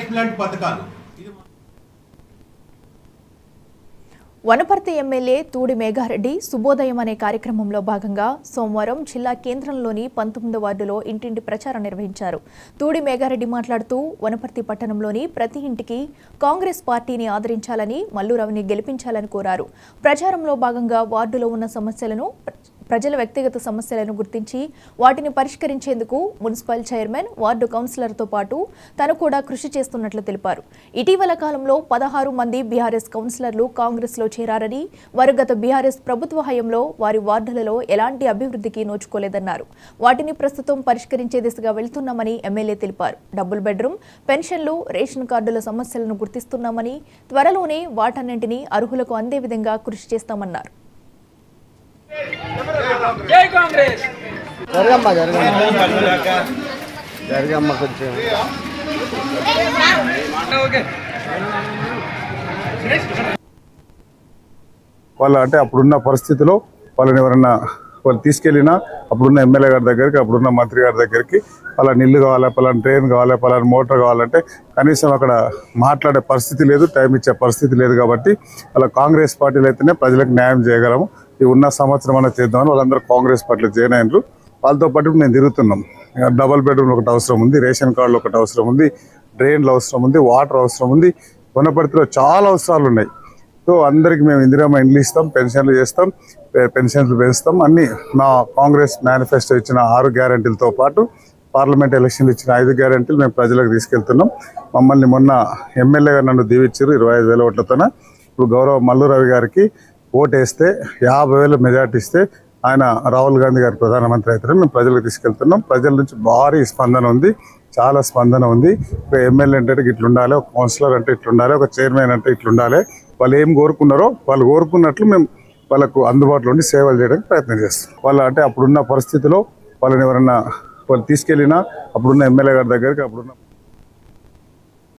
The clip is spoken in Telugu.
ఇట్లాంటి పథకాలు. వనపర్తి ఎమ్మెల్యే తూడి మేఘారెడ్డి శుభోదయం అనే కార్యక్రమంలో భాగంగా సోమవారం జిల్లా కేంద్రంలోని 19వ వార్డులో ఇంటింటి ప్రచారం నిర్వహించారు. తూడి మేఘారెడ్డి మాట్లాడుతూ వనపర్తి పట్టణంలోని ప్రతి ఇంటికి కాంగ్రెస్ పార్టీని ఆదరించాలని, మల్లురావుని గెలిపించాలని కోరారు. ప్రచారంలో భాగంగా వార్డులో ఉన్న సమస్యలను, ప్రజల వ్యక్తిగత సమస్యలను గుర్తించి వాటిని పరిష్కరించేందుకు మున్సిపల్ చైర్మన్, వార్డు కౌన్సిలర్తో పాటు తను కూడా కృషి చేస్తున్నట్లు తెలిపారు. ఇటీవల కాలంలో 16 మంది బీఆర్ఎస్ కౌన్సిలర్లు కాంగ్రెస్లో చేరారని, వారు గత బీఆర్ఎస్ ప్రభుత్వ హయాంలో వారి వార్డులలో ఎలాంటి అభివృద్ధికి నోచుకోలేదన్నారు. వాటిని ప్రస్తుతం పరిష్కరించే దిశగా వెళ్తున్నామని ఎమ్మెల్యే తెలిపారు. డబుల్ బెడ్రూమ్, పెన్షన్లు, రేషన్ కార్డుల సమస్యలను గుర్తిస్తున్నామని, త్వరలోనే వాటన్నింటినీ అర్హులకు అందే విధంగా కృషి చేస్తామన్నారు. జై కాంగ్రెస్. జరగమ్మ కొంచెం వాళ్ళ అంటే అప్పుడున్న పరిస్థితిలో వాళ్ళని ఎవరన్నా వాళ్ళు తీసుకెళ్ళినా అప్పుడున్న ఎమ్మెల్యే గారి దగ్గరికి, అప్పుడున్న మంత్రి గారి దగ్గరికి పలానా ఇల్లు కావాలి, పలానా ట్రైన్ కావాలి, పలానా మోటార్ కావాలంటే కనీసం అక్కడ మాట్లాడే పరిస్థితి లేదు, టైం ఇచ్చే పరిస్థితి లేదు. కాబట్టి అలా కాంగ్రెస్ పార్టీలు అయితేనే ప్రజలకు న్యాయం చేయగలము. ఈ ఉన్న సంవత్సరం అన్న చేద్దామని వాళ్ళందరూ కాంగ్రెస్ పార్టీలో జాయిన్ అయినారు. వాళ్ళతో పాటు మేము తిరుగుతున్నాం. డబల్ బెడ్రూమ్ ఒకటి అవసరం ఉంది, రేషన్ కార్డులు ఒకటి అవసరం ఉంది, డ్రైన్లు అవసరం ఉంది, వాటర్ అవసరం ఉంది. వనపర్తిలో చాలా అవసరాలు ఉన్నాయి. సో అందరికి మేము ఇందిరామ ఇండ్లు ఇస్తాం, పెన్షన్లు చేస్తాం, పెన్షన్లు పెంచుతాం. అన్ని నా కాంగ్రెస్ మేనిఫెస్టో ఇచ్చిన 6 గ్యారంటీలతో పాటు పార్లమెంట్ ఎలక్షన్లు ఇచ్చిన 5 గ్యారంటీలు మేము ప్రజలకు తీసుకెళ్తున్నాం. మమ్మల్ని మొన్న ఎమ్మెల్యేగా నన్ను దీవించారు 25,000 ఓట్లతోన. ఇప్పుడు గౌరవ మల్లురావు గారికి ఓటేస్తే 50,000 మెజార్టీ ఇస్తే ఆయన రాహుల్ గాంధీ గారు ప్రధానమంత్రి అవుతారని మేము ప్రజలకు తీసుకెళ్తున్నాం. ప్రజల నుంచి భారీ స్పందన ఉంది, చాలా స్పందన ఉంది. ఒక ఎమ్మెల్యే అంటే ఇట్లా ఉండాలి, ఒక కౌన్సిలర్ అంటే ఇట్లా ఉండాలి, ఒక చైర్మన్ అంటే ఇట్లా ఉండాలి. వాళ్ళు ఏం కోరుకున్నారో వాళ్ళు కోరుకున్నట్లు మేము వాళ్ళకు అందుబాటులో ఉండి సేవలు చేయడానికి ప్రయత్నం చేస్తాం. వాళ్ళ అంటే అప్పుడున్న పరిస్థితిలో వాళ్ళని ఎవరన్నా వాళ్ళు తీసుకెళ్ళినా అప్పుడున్న ఎమ్మెల్యే గారి దగ్గరికి, అప్పుడున్న